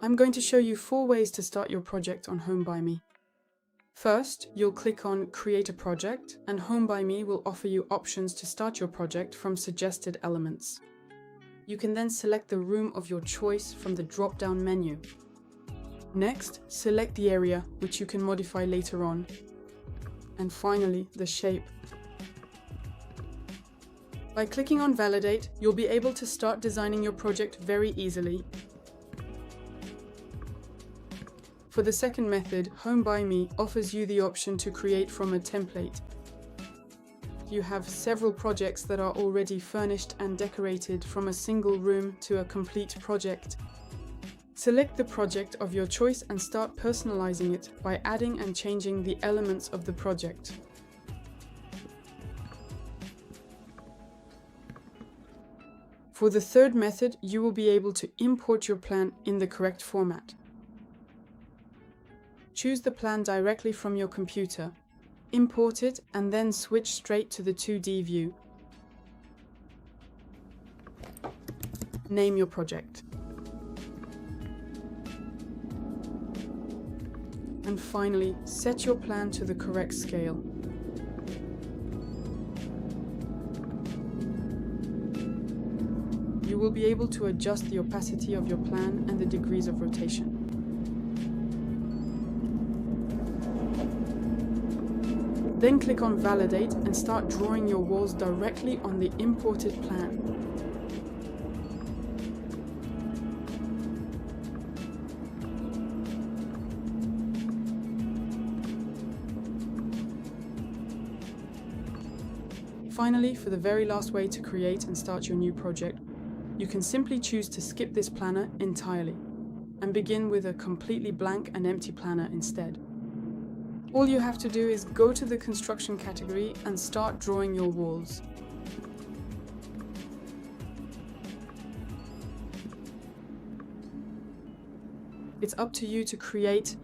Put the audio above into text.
I'm going to show you 4 ways to start your project on HomeByMe. First, you'll click on Create a Project, and HomeByMe will offer you options to start your project from suggested elements. You can then select the room of your choice from the drop-down menu. Next, select the area, which you can modify later on. And finally, the shape. By clicking on Validate, you'll be able to start designing your project very easily. For the second method, HomeByMe offers you the option to create from a template. You have several projects that are already furnished and decorated, from a single room to a complete project. Select the project of your choice and start personalizing it by adding and changing the elements of the project. For the third method, you will be able to import your plan in the correct format. Choose the plan directly from your computer, import it, and then switch straight to the 2D view. Name your project. And finally, set your plan to the correct scale. You will be able to adjust the opacity of your plan and the degrees of rotation. Then click on Validate and start drawing your walls directly on the imported plan. Finally, for the very last way to create and start your new project, you can simply choose to skip this planner entirely and begin with a completely blank and empty planner instead. All you have to do is go to the construction category and start drawing your walls. It's up to you to create